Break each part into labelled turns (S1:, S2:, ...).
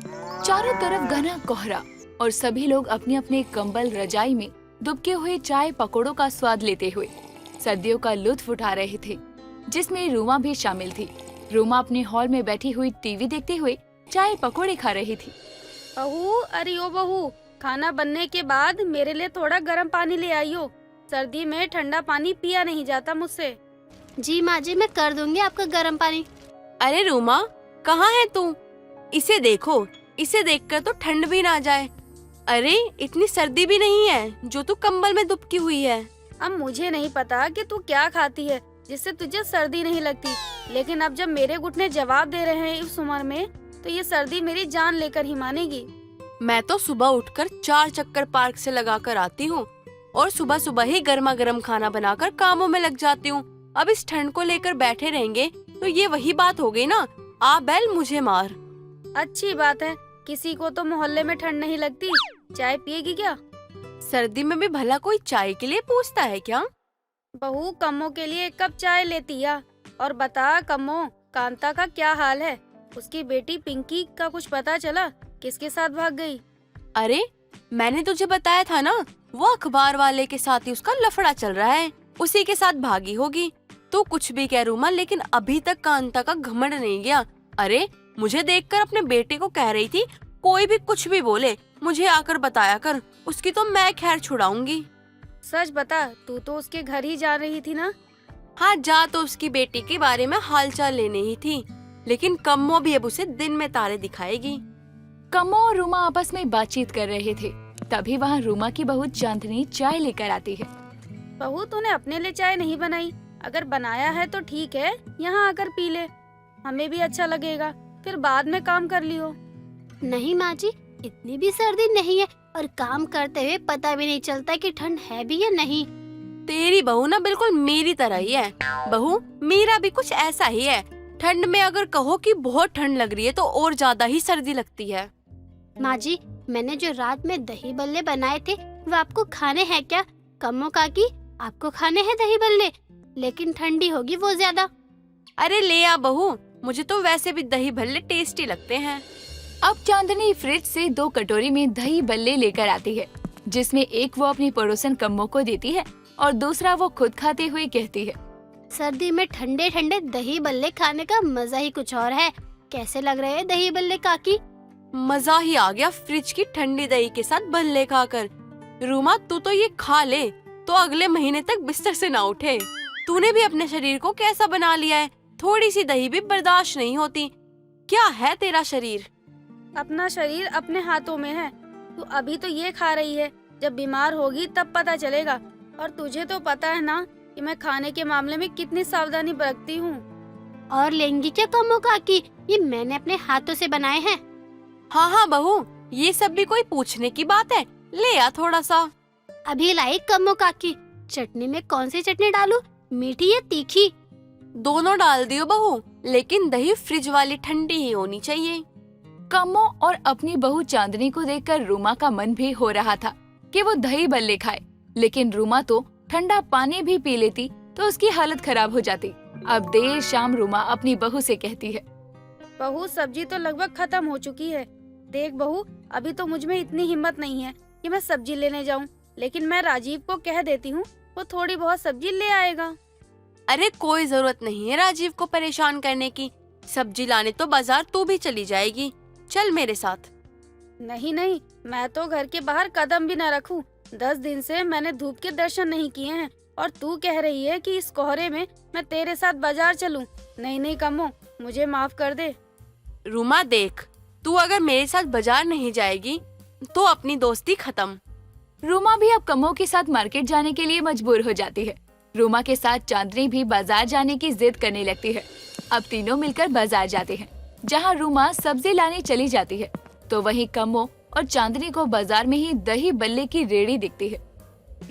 S1: चारों तरफ घना कोहरा और सभी लोग अपने अपने कंबल रजाई में दुबके हुए चाय पकौड़ों का स्वाद लेते हुए सर्दियों का लुत्फ उठा रहे थे, जिसमें रूमा भी शामिल थी। रूमा अपने हॉल में बैठी हुई टीवी देखते हुए चाय पकौड़े खा रही थी।
S2: बहू, अरे ओ बहू, खाना बनने के बाद मेरे लिए थोड़ा गर्म पानी ले आइयो। सर्दी में ठंडा पानी पिया नहीं जाता मुझसे।
S3: जी माँ जी, मैं कर दूंगी आपका गर्म पानी।
S4: अरे रूमा, कहाँ है तू? इसे देखो, इसे देखकर तो ठंड भी ना जाए। अरे इतनी सर्दी भी नहीं है जो तू कंबल में दुबकी हुई है।
S2: अब मुझे नहीं पता कि तू क्या खाती है जिससे तुझे सर्दी नहीं लगती, लेकिन अब जब मेरे घुटने जवाब दे रहे हैं इस उम्र में, तो ये सर्दी मेरी जान लेकर ही मानेगी।
S4: मैं तो सुबह उठकर 4 चक्कर पार्क से लगाकर आती हूँ और सुबह सुबह ही गर्मा गर्म खाना बनाकर कामों में लग जाती हूँ। अब इस ठंड को लेकर बैठे रहेंगे तो ये वही बात हो गई ना, आ बैल मुझे मार।
S2: अच्छी बात है, किसी को तो मोहल्ले में ठंड नहीं लगती। चाय पिएगी क्या?
S4: सर्दी में भी भला कोई चाय के लिए पूछता है क्या?
S2: बहू, कम्मो के लिए 1 कप चाय लेती है। और बता कम्मो, कांता का क्या हाल है? उसकी बेटी पिंकी का कुछ पता चला? किसके साथ भाग गई?
S4: अरे मैंने तुझे बताया था ना, वो अखबार वाले के साथ ही उसका लफड़ा चल रहा है, उसी के साथ भागी होगी। तू कुछ भी कह रूमा, लेकिन अभी तक कांता का घमंड नहीं गया। अरे मुझे देखकर अपने बेटे को कह रही थी, कोई भी कुछ भी बोले मुझे आकर बताया कर, उसकी तो मैं खैर छुड़ाऊंगी।
S2: सच बता, तू तो उसके घर ही जा रही थी ना?
S4: हाँ, जा तो उसकी बेटी के बारे में हालचाल लेने ही थी, लेकिन कम्मो भी अब उसे दिन में तारे दिखाएगी।
S1: कम्मो और रूमा आपस में बातचीत कर रहे थे, तभी वहाँ रूमा की बहू चांदनी चाय लेकर आती है।
S2: बहू, तूने अपने लिए चाय नहीं बनाई? अगर बनाया है तो ठीक है, यहाँ आकर पी ले, हमें भी अच्छा लगेगा, फिर बाद में काम कर लियो।
S3: नहीं माँ जी, इतनी भी सर्दी नहीं है और काम करते हुए पता भी नहीं चलता कि ठंड है भी या नहीं।
S4: तेरी बहू ना बिल्कुल मेरी तरह ही है। बहू, मेरा भी कुछ ऐसा ही है। ठंड में अगर कहो कि बहुत ठंड लग रही है तो और ज्यादा ही सर्दी लगती है।
S3: माँ जी, मैंने जो रात में दही बल्ले बनाए थे वो आपको खाने हैं क्या? कम्मो काकी, आपको खाने हैं दही बल्ले, लेकिन ठंडी होगी वो ज्यादा।
S4: अरे ले आ बहू, मुझे तो वैसे भी दही भल्ले टेस्टी लगते हैं।
S1: अब चांदनी फ्रिज से 2 कटोरी में दही बल्ले लेकर आती है, जिसमें एक वो अपनी पड़ोसन कम्मो को देती है और दूसरा वो खुद खाते हुए कहती है,
S3: सर्दी में ठंडे ठंडे दही बल्ले खाने का मजा ही कुछ और है। कैसे लग रहे हैं दही बल्ले काकी?
S4: मजा ही आ गया फ्रिज की ठंडी दही के साथ भल्ले खाकर। रूमा, तू तो ये खा ले तो अगले महीने तक बिस्तर से ना उठे। तूने भी अपने शरीर को कैसा बना लिया है, थोड़ी सी दही भी बर्दाश्त नहीं होती। क्या है तेरा शरीर?
S2: अपना शरीर अपने हाथों में है। तू अभी तो ये खा रही है, जब बीमार होगी तब पता चलेगा। और तुझे तो पता है ना कि मैं खाने के मामले में कितनी सावधानी बरतती हूँ।
S3: और लेंगी क्या कम्मो काकी? ये मैंने अपने हाथों से बनाए हैं।
S4: हाँ हाँ बहू, ये सब भी कोई पूछने की बात है? ले आ थोड़ा सा।
S3: अभी लाई कम्मो काकी। चटनी में कौन सी चटनी डालूं, मीठी या तीखी?
S4: दोनों डाल दियो बहू, लेकिन दही फ्रिज वाली ठंडी ही होनी चाहिए।
S1: कम्मो और अपनी बहू चांदनी को देखकर रूमा का मन भी हो रहा था कि वो दही बल्ले खाए, लेकिन रूमा तो ठंडा पानी भी पी लेती तो उसकी हालत खराब हो जाती। अब देर शाम रूमा अपनी बहू से कहती है,
S2: बहू, सब्जी तो लगभग खत्म हो चुकी है। देख बहू, अभी तो मुझ में इतनी हिम्मत नहीं है कि मैं सब्जी लेने जाऊं, लेकिन मैं राजीव को कह देती हूँ, वो थोड़ी बहुत सब्जी ले आएगा।
S4: अरे कोई जरूरत नहीं है राजीव को परेशान करने की। सब्जी लाने तो बाजार तू भी चली जाएगी, चल मेरे साथ।
S2: नहीं नहीं, मैं तो घर के बाहर कदम भी न रखूं। 10 दिन से मैंने धूप के दर्शन नहीं किए हैं, और तू कह रही है कि इस कोहरे में मैं तेरे साथ बाजार चलूं? नहीं नहीं कम्मो, मुझे माफ कर दे।
S4: रूमा देख, तू अगर मेरे साथ बाजार नहीं जाएगी तो अपनी दोस्ती खत्म।
S1: रूमा भी अब कम्मो के साथ मार्केट जाने के लिए मजबूर हो जाती है। रूमा के साथ चांदनी भी बाजार जाने की जिद करने लगती है। अब तीनों मिलकर बाजार जाते हैं। जहाँ रूमा सब्जी लाने चली जाती है तो वहीं कम्मो और चांदनी को बाजार में ही दही बल्ले की रेड़ी दिखती है।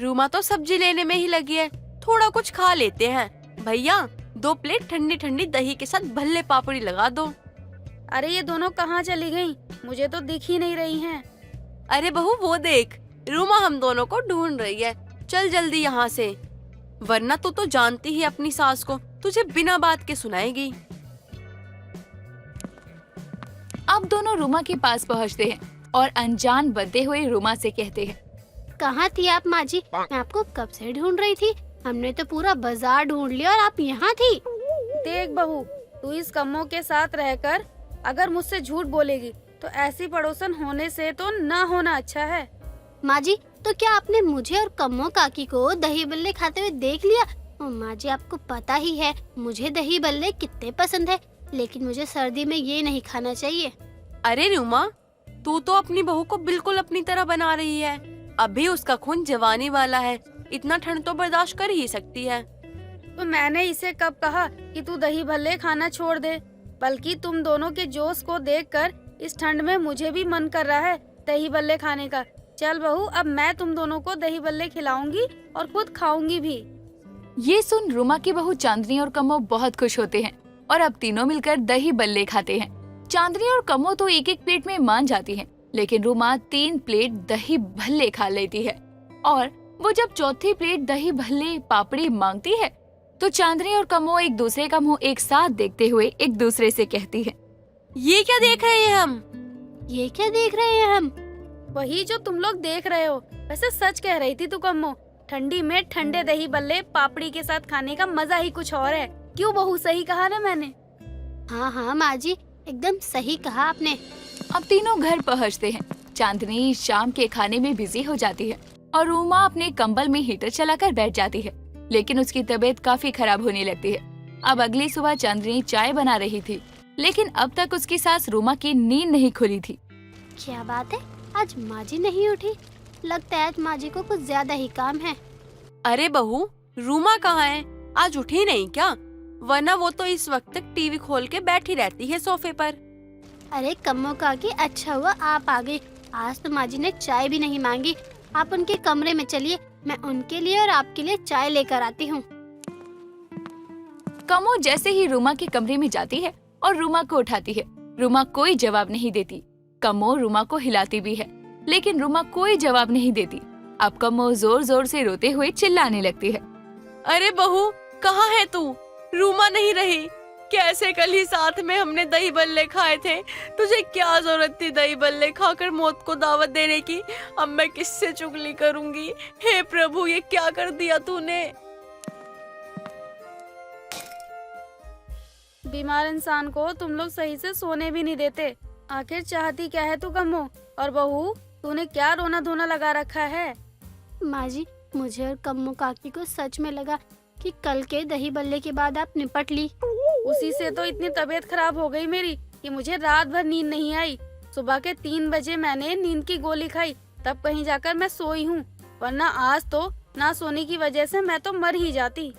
S4: रूमा तो सब्जी लेने में ही लगी है, थोड़ा कुछ खा लेते हैं। भैया 2 प्लेट ठंडी ठंडी दही के साथ भल्ले पापड़ी लगा दो।
S2: अरे ये दोनों कहाँ चली गयी? मुझे तो दिख ही नहीं रही हैं।
S4: अरे बहू वो देख, रूमा हम दोनों को ढूंढ रही है, चल जल्दी यहाँ से, वरना तू तो जानती ही अपनी सास को, तुझे बिना बात के सुनाएगी।
S1: अब दोनों रूमा के पास पहुँचते हैं और अनजान बनते हुए रूमा से कहते हैं,
S3: कहाँ थी आप माँ जी? मैं आपको कब से ढूंढ रही थी। हमने तो पूरा बाजार ढूंढ लिया और आप यहाँ थी।
S2: देख बहू, तू इस कम्मों के साथ रहकर अगर मुझसे झूठ बोलेगी तो ऐसी पड़ोसन होने से तो ना होना अच्छा है।
S3: माँ जी, तो क्या आपने मुझे और कम्मो काकी को दही बल्ले खाते हुए देख लिया? और माँ जी, आपको पता ही है मुझे दही बल्ले कितने पसंद है, लेकिन मुझे सर्दी में ये नहीं खाना चाहिए।
S4: अरे रूमा, तू तो अपनी बहू को बिल्कुल अपनी तरह बना रही है। अभी उसका खून जवानी वाला है, इतना ठंड तो बर्दाश्त कर ही सकती है।
S2: तो मैंने इसे कब कहा कि तू दही भल्ले खाना छोड़ दे? बल्कि तुम दोनों के जोश को देखकर इस ठंड में मुझे भी मन कर रहा है दही भल्ले खाने का। चल बहू, अब मैं तुम दोनों को दही भल्ले खिलाऊंगी और खुद खाऊंगी भी।
S1: ये सुन रूमा की बहू चांदनी और कमो बहुत खुश होते हैं और अब तीनों मिलकर दही बल्ले खाते हैं। चांदनी और कमो तो एक एक प्लेट में मान जाती हैं, लेकिन रूमा 3 प्लेट दही भल्ले खा लेती है। और वो जब चौथी प्लेट दही भल्ले पापड़ी मांगती है तो चांदनी और कमो एक दूसरे का मुंह एक साथ देखते हुए एक दूसरे से कहती है,
S4: ये क्या देख रहे हैं हम?
S3: ये क्या देख रहे हैं हम?
S2: वही जो तुम लोग देख रहे हो। वैसे सच कह रही थी तू कम्मो, ठंडी में ठंडे दही बल्ले पापड़ी के साथ खाने का मजा ही कुछ और है। क्यों बहू, सही कहा ना मैंने?
S3: हाँ हाँ माँ जी, एकदम सही कहा आपने।
S1: अब तीनों घर पहुँचते हैं। चांदनी शाम के खाने में बिजी हो जाती है और रूमा अपने कंबल में हीटर चलाकर बैठ जाती है, लेकिन उसकी तबीयत काफी खराब होने लगती है। अब अगली सुबह चांदनी चाय बना रही थी, लेकिन अब तक उसकी सास रूमा की नींद नहीं खुली थी।
S3: क्या बात है, आज माँ जी नहीं उठी? लगता है आज माँ जी को कुछ ज्यादा ही काम है।
S4: अरे बहू, रूमा कहाँ है? आज उठी नहीं क्या? वरना वो तो इस वक्त तक टीवी खोल के बैठी रहती है सोफे पर।
S3: अरे कम्मो काकी, अच्छा हुआ आप आ गई। आज तो माँ जी ने चाय भी नहीं मांगी। आप उनके कमरे में चलिए, मैं उनके लिए और आपके लिए चाय लेकर आती हूँ।
S1: कमो जैसे ही रूमा के कमरे में जाती है और रूमा को उठाती है, रूमा कोई जवाब नहीं देती। कमो रूमा को हिलाती भी है, लेकिन रूमा कोई जवाब नहीं देती। अब कमो जोर जोर से रोते हुए चिल्लाने लगती है,
S4: अरे बहू, कहाँ है तू? रूमा नहीं रही। कैसे कल ही साथ में हमने दही बल्ले खाए थे। तुझे क्या जरूरत थी दही बल्ले खाकर मौत को दावत देने की? अब मैं किससे चुगली करूंगी? हे प्रभु, ये क्या कर दिया तूने?
S2: बीमार इंसान को तुम लोग सही से सोने भी नहीं देते। आखिर चाहती क्या है तू कम्मो? और बहू, तूने क्या रोना धोना लगा रखा है?
S3: माँ जी, मुझे और कम्मो काकी को सच में लगा कि कल के दही बल्ले के बाद आप निपट ली।
S2: उसी से तो इतनी तबीयत खराब हो गई मेरी कि मुझे रात भर नींद नहीं आई। सुबह के 3 बजे मैंने नींद की गोली खाई, तब कहीं जाकर मैं सोई हूँ, वरना आज तो ना सोने की वजह से मैं तो मर ही जाती।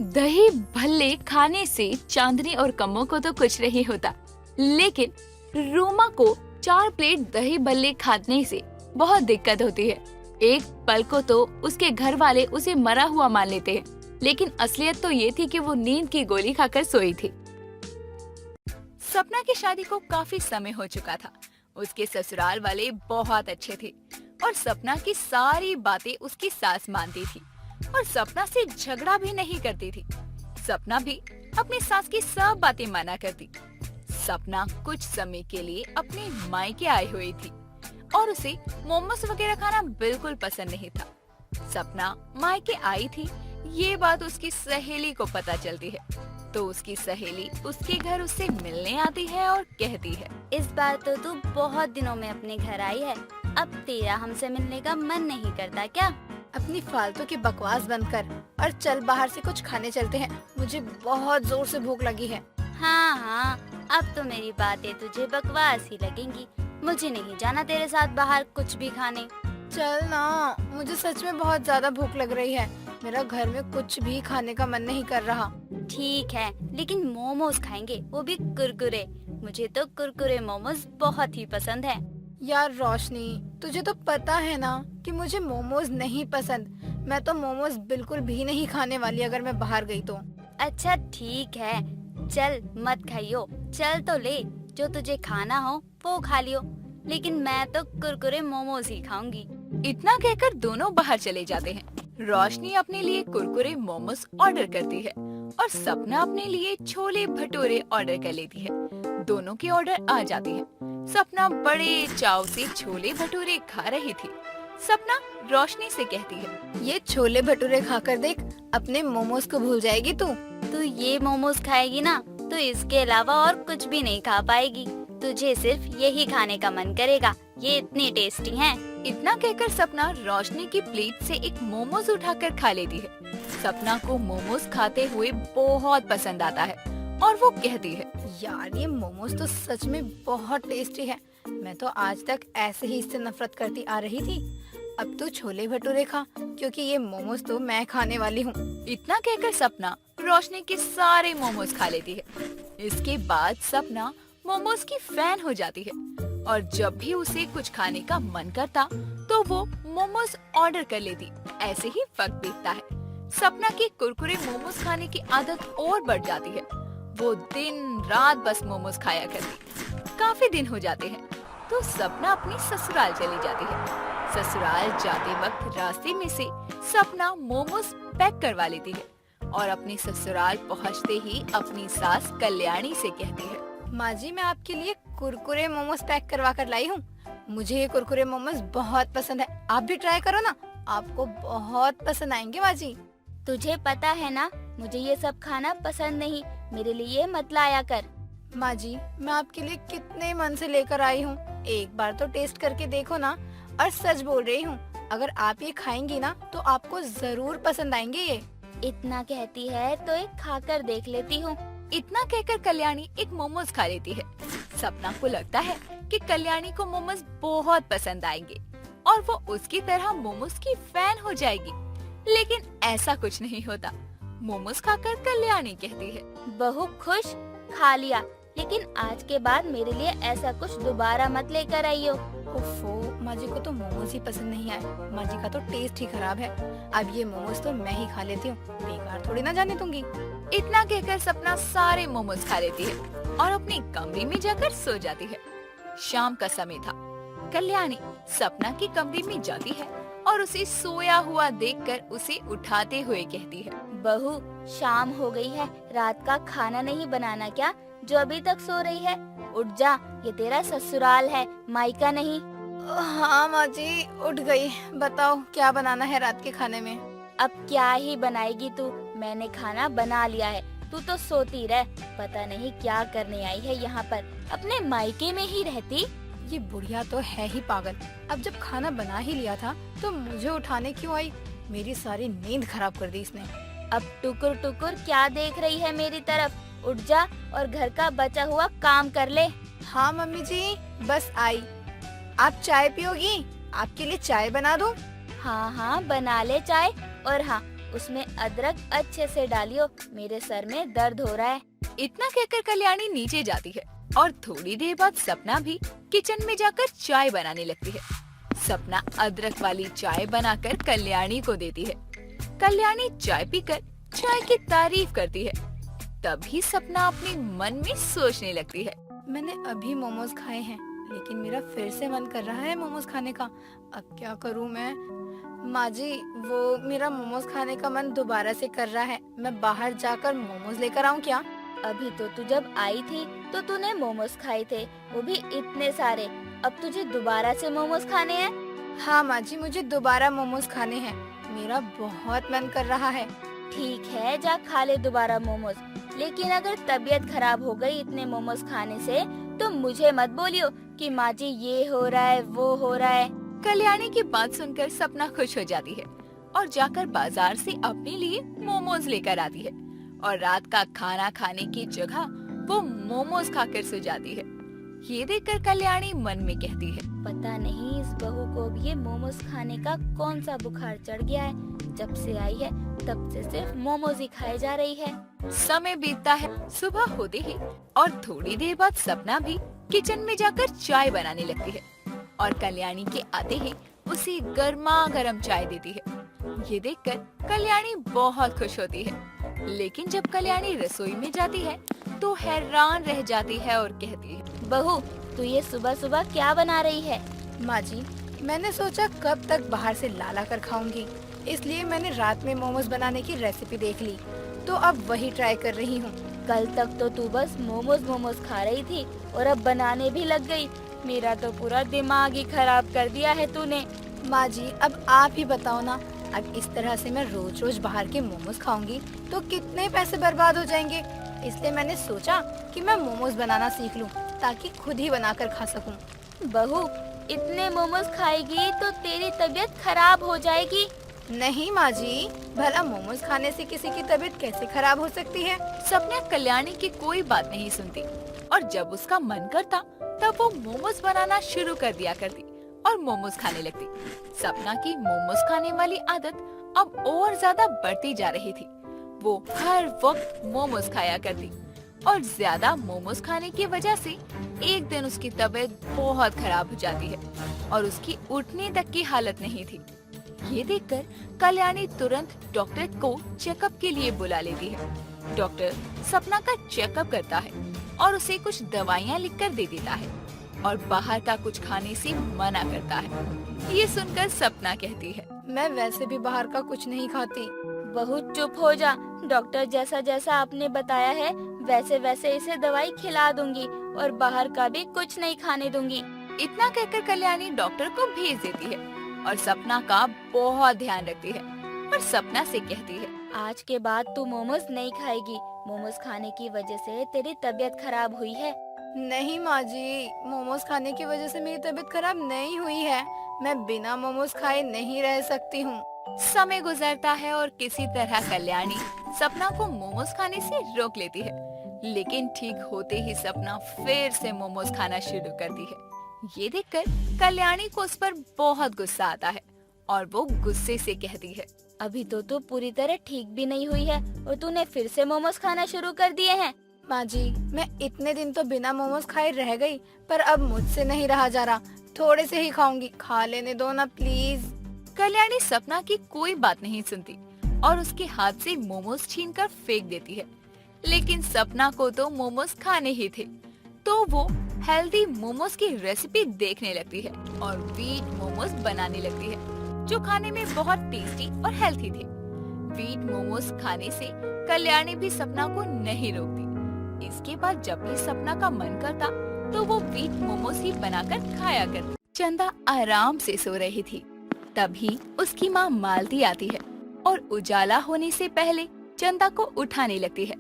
S1: दही भल्ले खाने से चांदनी और कमो को तो कुछ नहीं होता, लेकिन रूमा को 4 प्लेट दही भल्ले खाने से बहुत दिक्कत होती है। एक पल को तो उसके घर वाले उसे मरा हुआ मान लेते हैं, लेकिन असलियत तो ये थी कि वो नींद की गोली खाकर सोई थी। सपना की शादी को काफी समय हो चुका था। उसके ससुराल वाले बहुत अच्छे थे और सपना की सारी बातें उसकी सास मानती थी और सपना से झगड़ा भी नहीं करती थी। सपना भी अपनी सास की सब बातें माना करती। सपना कुछ समय के लिए अपने मायके आई हुई थी और उसे मोमोज वगैरह खाना बिल्कुल पसंद नहीं था। सपना मायके आई थी, ये बात उसकी सहेली को पता चलती है, तो उसकी सहेली उसके घर उससे मिलने आती है और कहती है,
S5: इस बार तो तू बहुत दिनों में अपने घर आई है, अब तेरा हमसे मिलने का मन नहीं करता क्या?
S6: अपनी फालतू की बकवास बंद कर और चल बाहर से कुछ खाने चलते हैं। मुझे बहुत जोर से भूख लगी है।
S5: हाँ हाँ, अब तो मेरी बातें तुझे बकवास ही लगेंगी। मुझे नहीं जाना तेरे साथ बाहर कुछ भी खाने।
S6: चल ना, मुझे सच में बहुत ज्यादा भूख लग रही है। मेरा घर में कुछ भी खाने का मन नहीं कर रहा।
S5: ठीक है, लेकिन मोमोज खाएंगे, वो भी कुरकुरे। मुझे तो कुरकुरे मोमोज बहुत ही पसंद है।
S6: यार रोशनी, तुझे तो पता है ना कि मुझे मोमोज नहीं पसंद। मैं तो मोमोज बिल्कुल भी नहीं खाने वाली अगर मैं बाहर गई तो।
S5: अच्छा ठीक है, चल मत खाइयो, चल तो ले, जो तुझे खाना हो वो खा लियो, लेकिन मैं तो कुरकुरे मोमोज ही खाऊंगी।
S1: इतना कहकर दोनों बाहर चले जाते हैं। रोशनी अपने लिए कुरकुरे मोमोज ऑर्डर करती है और सपना अपने लिए छोले भटूरे ऑर्डर कर लेती है। दोनों के ऑर्डर आ जाते हैं। सपना बड़े चाव से छोले भटूरे खा रही थी। सपना रोशनी से कहती है,
S6: ये छोले भटूरे खाकर देख, अपने मोमोज को भूल जाएगी तू।
S5: तू ये मोमोज खाएगी ना तो इसके अलावा और कुछ भी नहीं खा पाएगी। तुझे सिर्फ यही खाने का मन करेगा, ये इतनी टेस्टी हैं।
S1: इतना कहकर सपना रोशनी की प्लेट से एक मोमोज उठाकर खा लेती है। सपना को मोमोज खाते हुए बहुत पसंद आता है और वो कहती है,
S6: यार ये मोमोज तो सच में बहुत टेस्टी है। मैं तो आज तक ऐसे ही इससे नफरत करती आ रही थी। अब तो छोले भटूरे खा, क्योंकि ये मोमोज तो मैं खाने वाली हूँ।
S1: इतना कहकर सपना रोशनी के सारे मोमोज खा लेती है। इसके बाद सपना मोमोज की फैन हो जाती है और जब भी उसे कुछ खाने का मन करता तो वो मोमोज ऑर्डर कर लेती। ऐसे ही वक्त बीतता है। सपना की कुरकुरे मोमोज खाने की आदत और बढ़ जाती है। वो दिन रात बस मोमोज खाया करती। काफी दिन हो जाते हैं तो सपना अपनी ससुराल चली जाती है। ससुराल जाते वक्त रास्ते में से सपना मोमोज पैक करवा लेती है और अपने ससुराल पहुंचते ही अपनी सास कल्याणी से कहती है,
S6: माँ जी, मैं आपके लिए कुरकुरे मोमोज पैक करवा कर लाई हूँ। मुझे ये कुरकुरे मोमोज बहुत पसंद है, आप भी ट्राई करो ना, आपको बहुत पसंद आएंगे माँ जी।
S5: तुझे पता है ना, मुझे ये सब खाना पसंद नहीं, मेरे लिए मत लाया कर।
S6: माँ जी, मैं आपके लिए कितने मन से लेकर आई हूँ, एक बार तो टेस्ट करके देखो ना। और सच बोल रही हूँ, अगर आप ये खाएंगी ना तो आपको जरूर पसंद आएंगे ये।
S5: इतना कहती है तो एक खाकर देख लेती हूँ।
S1: इतना कहकर कल्याणी एक मोमोज खा लेती है। सपना को लगता है कि कल्याणी को मोमोज बहुत पसंद आएंगे और वो उसकी तरह मोमोज की फैन हो जाएगी, लेकिन ऐसा कुछ नहीं होता। मोमोज खाकर कल्याणी कहती है,
S5: बहू खुश, खा लिया, लेकिन आज के बाद मेरे लिए ऐसा कुछ दोबारा मत लेकर आइयो।
S6: ओफो, माँ जी को तो मोमोज ही पसंद नहीं आए। माँ जी का तो टेस्ट ही खराब है। अब ये मोमोज तो मैं ही खा लेती हूँ, बेकार थोड़ी ना जाने दूंगी।
S1: इतना कहकर सपना सारे मोमोज खा लेती है और अपने कमरे में जाकर सो जाती है। शाम का समय था। कल्याणी सपना की कमरे में जाती है और उसे सोया हुआ देखकर उसे उठाते हुए कहती है,
S5: बहू शाम हो गई है, रात का खाना नहीं बनाना क्या, जो अभी तक सो रही है? उठ जा, ये तेरा ससुराल है, मायका नहीं।
S6: हाँ माँ जी, उठ गई। बताओ क्या बनाना है रात के खाने में?
S5: अब क्या ही बनाएगी तू, मैंने खाना बना लिया है, तू तो सोती रह। पता नहीं क्या करने आई है यहाँ पर, अपने मायके में ही रहती।
S6: ये बुढ़िया तो है ही पागल। अब जब खाना बना ही लिया था तो मुझे उठाने क्यों आई? मेरी सारी नींद खराब कर दी इसने।
S5: अब टुकुर टुकुर क्या देख रही है मेरी तरफ? उठ जा और घर का बचा हुआ काम कर ले।
S6: हाँ मम्मी जी, बस आई। आप चाय पियोगी? आपके लिए चाय बना दूं?
S5: हाँ हाँ बना ले चाय, और हाँ उसमें अदरक अच्छे से डालियो, मेरे सर में दर्द हो रहा है।
S1: इतना कहकर कल्याणी नीचे जाती है और थोड़ी देर बाद सपना भी किचन में जाकर चाय बनाने लगती है। सपना अदरक वाली चाय बनाकर कल्याणी को देती है। कल्याणी चाय पीकर चाय की तारीफ करती है। तभी सपना अपने मन में सोचने लगती है,
S6: मैंने अभी मोमोज खाए हैं, लेकिन मेरा फिर से मन कर रहा है मोमोज खाने का। अब क्या करूं मैं? माँ जी, वो मेरा मोमोज खाने का मन दोबारा से कर रहा है। मैं बाहर जाकर मोमोज लेकर आऊं क्या?
S5: अभी तो तू जब आई थी तो तूने मोमोज खाए थे, वो भी इतने सारे। अब तुझे दोबारा से मोमोज खाने हैं?
S6: हाँ माँ जी, मुझे दोबारा मोमोज खाने हैं, मेरा बहुत मन कर रहा है।
S5: ठीक है, जा खा ले दोबारा मोमोज, लेकिन अगर तबीयत खराब हो गई इतने मोमोज खाने से तो मुझे मत बोलियो कि माँ जी ये हो रहा है वो हो रहा है।
S1: कल्याणी की बात सुनकर सपना खुश हो जाती है और जाकर बाजार से अपने लिए मोमोज लेकर आती है और रात का खाना खाने की जगह वो मोमोज खाकर सो जाती है। ये देखकर कल्याणी मन में कहती है,
S5: पता नहीं इस बहू को भी ये मोमोज खाने का कौन सा बुखार चढ़ गया है, जब से आई है तब से सिर्फ मोमोज ही खाए जा रही है।
S1: समय बीतता है। सुबह होते ही और थोड़ी देर बाद सपना भी किचन में जाकर चाय बनाने लगती है और कल्याणी के आते ही उसे गर्मा गर्म चाय देती है। ये देखकर कल्याणी बहुत खुश होती है, लेकिन जब कल्याणी रसोई में जाती है तो हैरान रह जाती है और कहती है,
S5: बहू तू ये सुबह सुबह क्या बना रही है?
S6: माँ जी, मैंने सोचा कब तक बाहर से ला कर खाऊंगी, इसलिए मैंने रात में मोमोज बनाने की रेसिपी देख ली, तो अब वही ट्राई कर रही हूँ।
S5: कल तक तो तू बस मोमोज मोमोज खा रही थी और अब बनाने भी लग गई। मेरा तो पूरा दिमाग ही खराब कर दिया है तूने।
S6: माँ जी अब आप ही बताओ ना, अब इस तरह से मैं रोज रोज बाहर के मोमोज खाऊंगी तो कितने पैसे बर्बाद हो जाएंगे। इसलिए मैंने सोचा कि मैं मोमोज बनाना सीख लूं ताकि खुद ही बनाकर खा सकूं।
S5: बहू, इतने मोमोज खाएगी तो तेरी तबीयत खराब हो जाएगी।
S6: नहीं माँ जी, भला मोमोज खाने से किसी की तबीयत कैसे खराब हो सकती है।
S1: सपना कल्याणी की कोई बात नहीं सुनती और जब उसका मन करता तब वो मोमोज बनाना शुरू कर दिया करती और मोमोज खाने लगती। सपना की मोमोज खाने वाली आदत अब और ज्यादा बढ़ती जा रही थी। वो हर वक्त मोमोज खाया करती और ज्यादा मोमोज खाने की वजह से एक दिन उसकी तबीयत बहुत खराब हो जाती है और उसकी उठने तक की हालत नहीं थी। ये देखकर कल्याणी तुरंत डॉक्टर को चेकअप के लिए बुला लेती है। डॉक्टर सपना का चेकअप करता है और उसे कुछ दवाइयाँ लिखकर दे देता है और बाहर का कुछ खाने से मना करता है। ये सुनकर सपना कहती है,
S6: मैं वैसे भी बाहर का कुछ नहीं खाती।
S5: बहुत चुप हो जा। डॉक्टर जैसा जैसा आपने बताया है वैसे वैसे इसे दवाई खिला दूंगी और बाहर का भी कुछ नहीं खाने दूंगी।
S1: इतना कहकर कल्याणी डॉक्टर को भेज देती है और सपना का बहुत ध्यान रखती है और सपना से कहती है,
S5: आज के बाद तू मोमोज नहीं खाएगी। मोमोज खाने की वजह से तेरी तबीयत खराब हुई है।
S6: नहीं माँ जी, मोमोज खाने की वजह से मेरी तबीयत खराब नहीं हुई है। मैं बिना मोमोज खाए नहीं रह सकती हूँ।
S1: समय गुजरता है और किसी तरह कल्याणी सपना को मोमोज खाने से रोक लेती है, लेकिन ठीक होते ही सपना फिर से मोमोज खाना शुरू करती है। ये देखकर कल्याणी को उस पर बहुत गुस्सा आता है और वो गुस्से से कहती है,
S5: अभी तो तू पूरी तरह ठीक भी नहीं हुई है और तूने फिर से मोमोज खाना शुरू कर दिए हैं।
S6: माँ जी, मैं इतने दिन तो बिना मोमोज खाए रह गई, पर अब मुझसे नहीं रहा जा रहा। थोड़े से ही खाऊंगी, खा लेने दो ना प्लीज।
S1: कल्याणी सपना की कोई बात नहीं सुनती और उसके हाथ से मोमोज छीनकर फेंक देती है। लेकिन सपना को तो मोमोज खाने ही थे, तो वो हेल्दी मोमोज की रेसिपी देखने लगती है और व्हीट मोमोज बनाने लगती है, जो खाने में बहुत टेस्टी और हेल्थी थे। व्हीट मोमोज खाने से कल्याणी भी सपना को नहीं रोकती। इसके बाद जब भी सपना का मन करता तो वो व्हीट मोमोज ही बनाकर खाया करती। चंदा आराम से सो रही थी, तभी उसकी माँ मालती आती है और उजाला होने से पहले चंदा को उठाने लगती है।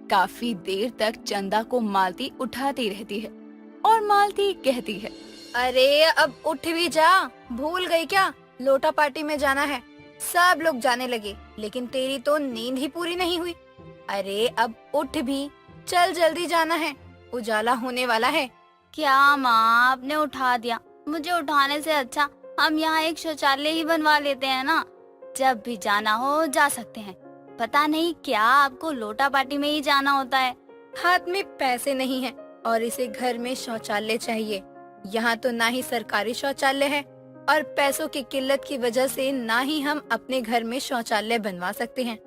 S1: काफी देर तक चंदा को मालती उठाती रहती है और मालती कहती है,
S6: अरे अब उठ भी जा, भूल गई क्या? लोटा पार्टी में जाना है। सब लोग जाने लगे, लेकिन तेरी तो नींद ही पूरी नहीं हुई। अरे अब उठ भी, चल जल्दी जाना है, उजाला होने वाला है।
S2: क्या माँ, आपने उठा दिया। मुझे उठाने से अच्छा हम यहाँ एक शौचालय ही बनवा लेते हैं ना। जब भी जाना हो जा सकते हैं। पता नहीं क्या आपको लोटा पार्टी में ही जाना होता है।
S6: हाथ में पैसे नहीं है और इसे घर में शौचालय चाहिए। यहाँ तो ना ही सरकारी शौचालय है और पैसों की किल्लत की वजह से ना ही हम अपने घर में शौचालय बनवा सकते हैं।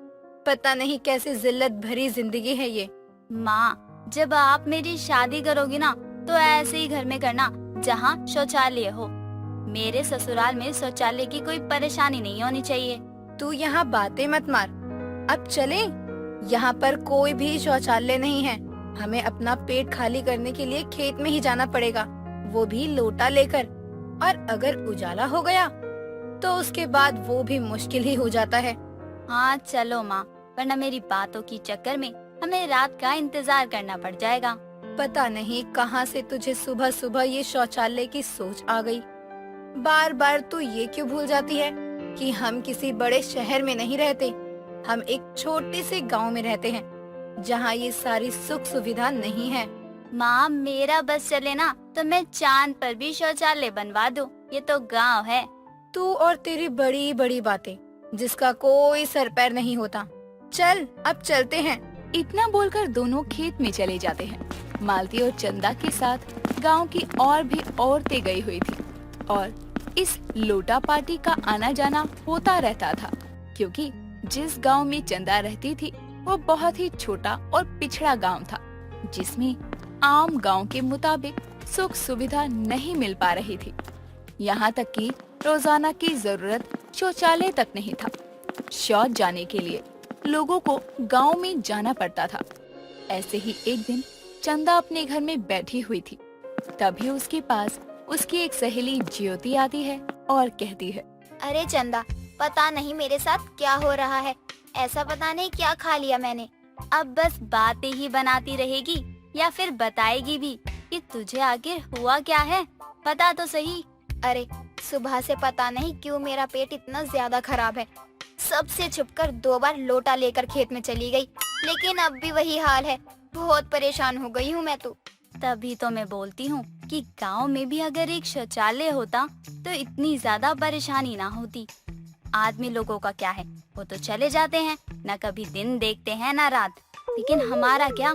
S6: पता नहीं कैसे जिल्लत भरी जिंदगी है ये।
S2: माँ, जब आप मेरी शादी करोगी ना तो ऐसे ही घर में करना जहाँ शौचालय हो। मेरे ससुराल में शौचालय की कोई परेशानी नहीं होनी चाहिए।
S6: तू यहाँ बातें मत मार। अब चले? यहाँ पर कोई भी शौचालय नहीं है। हमें अपना पेट खाली करने के लिए खेत में ही जाना पड़ेगा, वो भी लोटा लेकर। और अगर उजाला हो गया तो उसके बाद वो भी मुश्किल ही हो जाता है।
S2: हाँ चलो माँ, वरना मेरी बातों की चक्कर में हमें रात का इंतजार करना पड़ जाएगा।
S6: पता नहीं कहाँ से तुझे सुबह सुबह ये शौचालय की सोच आ गई। बार बार तू ये क्यों भूल जाती है कि हम किसी बड़े शहर में नहीं रहते। हम एक छोटे से गांव में रहते हैं जहाँ ये सारी सुख सुविधा नहीं है।
S2: माँ, मेरा बस चले ना तो मैं चांद पर भी शौचालय बनवा दूं। ये तो गांव है।
S6: तू और तेरी बड़ी बड़ी बातें, जिसका कोई सर पैर नहीं होता। चल अब चलते हैं।
S1: इतना बोलकर दोनों खेत में चले जाते हैं। मालती और चंदा के साथ गांव की और भी औरतें गई हुई थी और इस लोटा पार्टी का आना जाना होता रहता था, क्योंकि जिस गांव में चंदा रहती थी वो बहुत ही छोटा और पिछड़ा गांव था, जिसमें आम गांव के मुताबिक सुख सुविधा नहीं मिल पा रही थी। यहाँ तक कि रोजाना की जरूरत शौचालय तक नहीं था। शौच जाने के लिए लोगों को गांव में जाना पड़ता था। ऐसे ही एक दिन चंदा अपने घर में बैठी हुई थी। तभी उसके पास उसकी एक सहेली ज्योति आती है और कहती है,
S5: अरे चंदा, पता नहीं मेरे साथ क्या हो रहा है। ऐसा पता नहीं क्या खा लिया मैंने। अब बस बातें ही बनाती रहेगी या फिर बताएगी भी कि तुझे आखिर हुआ क्या है, बता तो सही। अरे सुबह से पता नहीं क्यों मेरा पेट इतना ज्यादा खराब है। सबसे छुपकर 2 बार लोटा लेकर खेत में चली गई, लेकिन अब भी वही हाल है। बहुत परेशान हो गई हूँ मैं तो। तभी तो मैं बोलती हूँ कि गांव में भी अगर एक शौचालय होता तो इतनी ज्यादा परेशानी ना होती। आदमी लोगों का क्या है, वो तो चले जाते हैं, न कभी दिन देखते हैं न रात। लेकिन हमारा क्या?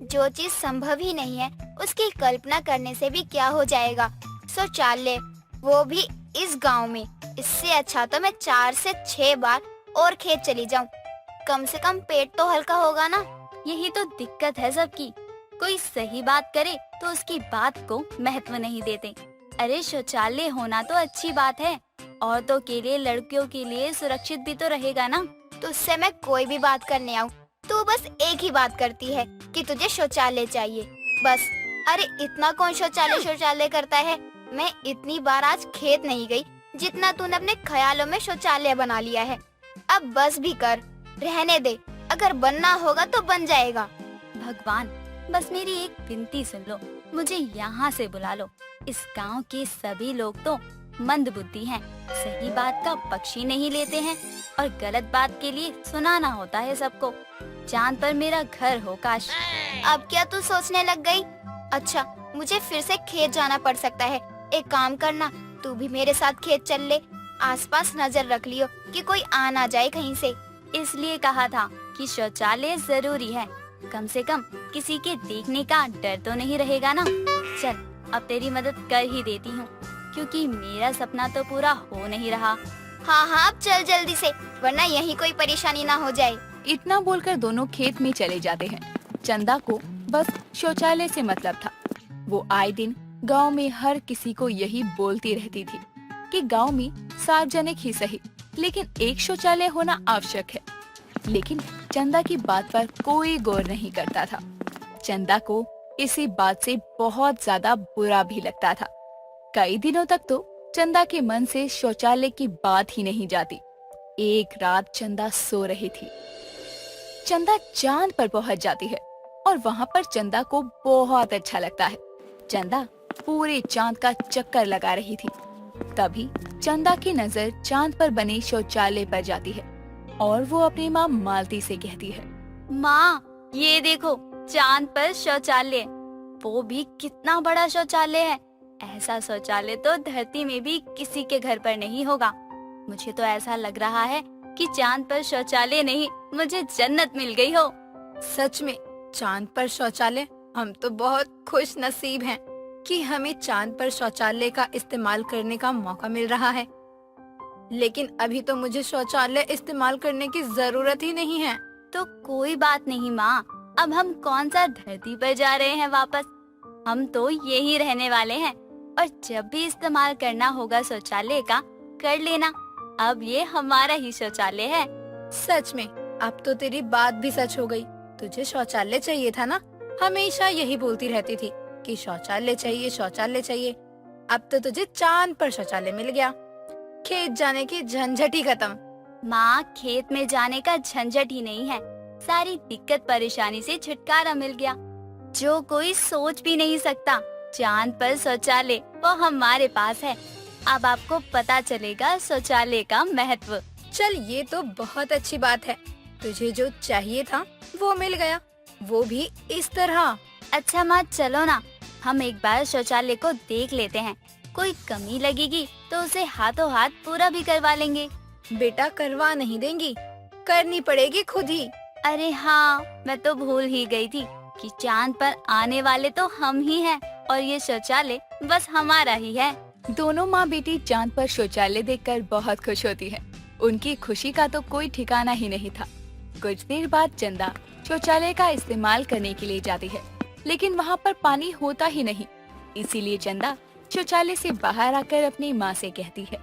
S5: जो चीज संभव ही नहीं है उसकी कल्पना करने से भी क्या हो जाएगा। शौचालय, वो भी इस गांव में। इससे अच्छा तो मैं 4 से 6 बार और खेत चली जाऊं। कम से कम पेट तो हल्का होगा ना। यही तो दिक्कत है सबकी। कोई सही बात करे तो उसकी बात को महत्व नहीं देते। अरे शौचालय होना तो अच्छी बात है, औरतों के लिए, लड़कियों के लिए सुरक्षित भी तो रहेगा ना। तुझसे मैं कोई भी बात करने आऊँ, तू बस एक ही बात करती है कि तुझे शौचालय चाहिए, बस। अरे इतना कौन शौचालय करता है। मैं इतनी बार आज खेत नहीं गई जितना तूने अपने ख्यालों में शौचालय बना लिया है। अब बस भी कर, रहने दे। अगर बनना होगा तो बन जाएगा। भगवान, बस मेरी एक विनती सुन लो, मुझे यहाँ से बुला लो। इस गांव के सभी लोग तो मंद बुद्धि हैं, सही बात का पक्ष ही नहीं लेते हैं और गलत बात के लिए सुनाना होता है सबको। चांद पर मेरा घर हो काश। अब क्या तू सोचने लग गई? अच्छा, मुझे फिर से खेत जाना पड़ सकता है। एक काम करना, तू भी मेरे साथ खेत चल ले। आसपास नजर रख लियो कि कोई आ ना जाए कहीं से। इसलिए कहा था कि शौचालय जरूरी है, कम से कम किसी के देखने का डर तो नहीं रहेगा ना। चल, अब तेरी मदद कर ही देती हूँ, क्योंकि मेरा सपना तो पूरा हो नहीं रहा। हाँ, अब चल जल्दी से, वरना यहीं कोई परेशानी ना हो जाए।
S1: इतना बोलकर दोनों खेत में चले जाते हैं। चंदा को बस शौचालय से मतलब था। वो आए दिन गांव में हर किसी को यही बोलती रहती थी कि गांव में सार्वजनिक ही सही, लेकिन एक शौचालय होना आवश्यक है। लेकिन चंदा की बात पर कोई गौर नहीं करता था। चंदा को इसी बात से बहुत ज्यादा बुरा भी लगता था। कई दिनों तक तो चंदा के मन से शौचालय की बात ही नहीं जाती। एक रात चंदा सो रही थी। चंदा चांद पर पहुंच जाती है और वहाँ पर चंदा को बहुत अच्छा लगता है। चंदा पूरे चांद का चक्कर लगा रही थी। तभी चंदा की नजर चांद पर बने शौचालय पर जाती है और वो अपनी माँ मालती से कहती है,
S5: माँ, ये देखो चांद पर शौचालय, वो भी कितना बड़ा शौचालय है। ऐसा शौचालय तो धरती में भी किसी के घर पर नहीं होगा। मुझे तो ऐसा लग रहा है कि चांद पर शौचालय नहीं, मुझे जन्नत मिल गई हो।
S6: सच में चांद पर शौचालय, हम तो बहुत खुश नसीब हैं कि हमें चांद पर शौचालय का इस्तेमाल करने का मौका मिल रहा है। लेकिन अभी तो मुझे शौचालय इस्तेमाल करने की जरूरत ही नहीं है।
S5: तो कोई बात नहीं माँ, अब हम कौन सा धरती पर जा रहे हैं वापस। हम तो यही रहने वाले हैं और जब भी इस्तेमाल करना होगा शौचालय का, कर लेना। अब ये हमारा ही शौचालय है।
S6: सच में, अब तो तेरी बात भी सच हो गई। तुझे शौचालय चाहिए था ना, हमेशा यही बोलती रहती थी कि शौचालय चाहिए, शौचालय चाहिए। अब तो तुझे चांद पर शौचालय मिल गया। खेत जाने की झंझट ही खत्म।
S5: माँ, खेत में जाने का झंझट ही नहीं है, सारी दिक्कत परेशानी से छुटकारा मिल गया। जो कोई सोच भी नहीं सकता, चांद पर शौचालय वो हमारे पास है। अब आपको पता चलेगा शौचालय का महत्व।
S6: चल, ये तो बहुत अच्छी बात है। तुझे जो चाहिए था वो मिल गया, वो भी इस तरह।
S5: अच्छा माँ, चलो ना, हम एक बार शौचालय को देख लेते हैं। कोई कमी लगेगी तो उसे हाथों हाथ पूरा भी करवा लेंगे।
S6: बेटा, करवा नहीं देंगी, करनी पड़ेगी खुद ही।
S5: अरे हाँ, मैं तो भूल ही गई थी कि चांद पर आने वाले तो हम ही हैं और ये शौचालय बस हमारा ही है।
S1: दोनों माँ बेटी चांद पर शौचालय देखकर बहुत खुश होती है। उनकी खुशी का तो कोई ठिकाना ही नहीं था। कुछ देर बाद चंदा शौचालय का इस्तेमाल करने के लिए जाती है, लेकिन वहाँ पर पानी होता ही नहीं। इसीलिए चंदा शौचालय से बाहर आकर अपनी माँ से कहती है,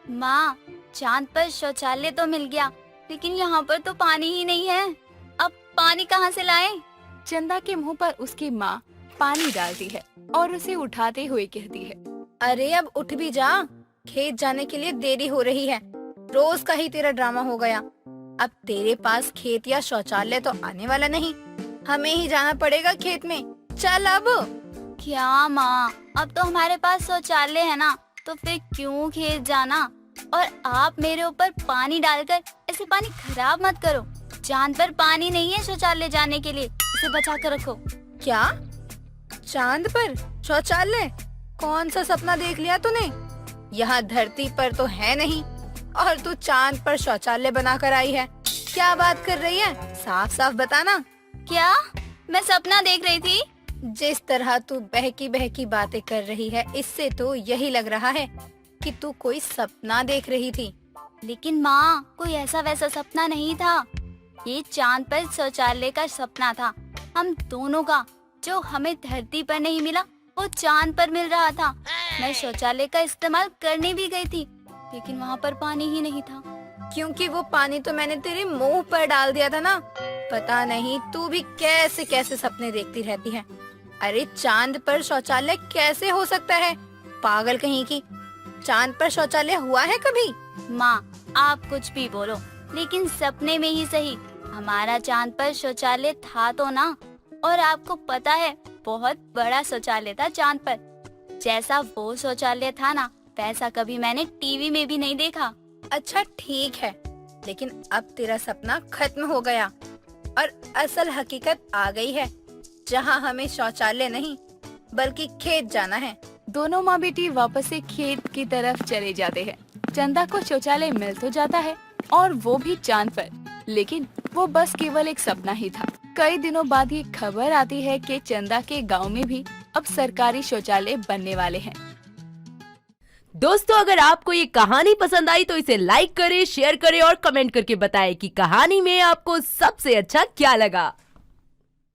S5: माँ, चांद पर शौचालय तो मिल गया, लेकिन यहाँ पर तो पानी ही नहीं है। अब पानी कहाँ से लाएं?
S1: चंदा के मुंह पर उसकी माँ पानी डालती है और उसे उठाते हुए कहती है,
S6: अरे अब उठ भी जा, खेत जाने के लिए देरी हो रही है। रोज का ही तेरा ड्रामा हो गया। अब तेरे पास खेत या शौचालय तो आने वाला नहीं, हमें ही जाना पड़ेगा खेत में। चल अब।
S5: क्या माँ, अब तो हमारे पास शौचालय है ना, तो फिर क्यों खेत जाना? और आप मेरे ऊपर पानी डालकर ऐसे पानी खराब मत करो। चांद पर पानी नहीं है शौचालय जाने के लिए, इसे बचा कर रखो।
S6: क्या? चांद पर शौचालय? कौन सा सपना देख लिया तूने? यहाँ धरती पर तो है नहीं और तू चांद पर शौचालय बनाकर आई है। क्या बात कर रही है? साफ साफ बताना।
S5: क्या मैं सपना देख रही थी?
S6: जिस तरह तू बहकी बहकी बातें कर रही है, इससे तो यही लग रहा है कि तू कोई सपना देख रही थी।
S5: लेकिन माँ, कोई ऐसा वैसा सपना नहीं था। ये चांद पर शौचालय का सपना था, हम दोनों का। जो हमें धरती पर नहीं मिला वो चांद पर मिल रहा था। मैं शौचालय का इस्तेमाल करने भी गई थी, लेकिन वहाँ पर पानी ही नहीं था।
S6: क्योंकि वो पानी तो मैंने तेरे मुंह पर डाल दिया था ना। पता नहीं तू भी कैसे कैसे सपने देखती रहती है। अरे चांद पर शौचालय कैसे हो सकता है? पागल कहीं की। चांद पर शौचालय हुआ है कभी?
S5: माँ, आप कुछ भी बोलो, लेकिन सपने में ही सही हमारा चांद पर शौचालय था तो ना। और आपको पता है, बहुत बड़ा शौचालय था चांद पर। जैसा वो शौचालय था ना, वैसा कभी मैंने टीवी में भी नहीं देखा।
S6: अच्छा ठीक है, लेकिन अब तेरा सपना खत्म हो गया और असल हकीकत आ गई है, जहाँ हमें शौचालय नहीं बल्कि खेत जाना है।
S1: दोनों माँ बेटी वापस से खेत की तरफ चले जाते हैं। चंदा को शौचालय मिल तो जाता है और वो भी चांद पर, लेकिन वो बस केवल एक सपना ही था। कई दिनों बाद ये खबर आती है कि चंदा के गांव में भी अब सरकारी शौचालय बनने वाले हैं।
S7: दोस्तों, अगर आपको ये कहानी पसंद आई तो इसे लाइक करें, शेयर करें और कमेंट करके बताएं कि कहानी में आपको सबसे अच्छा क्या लगा।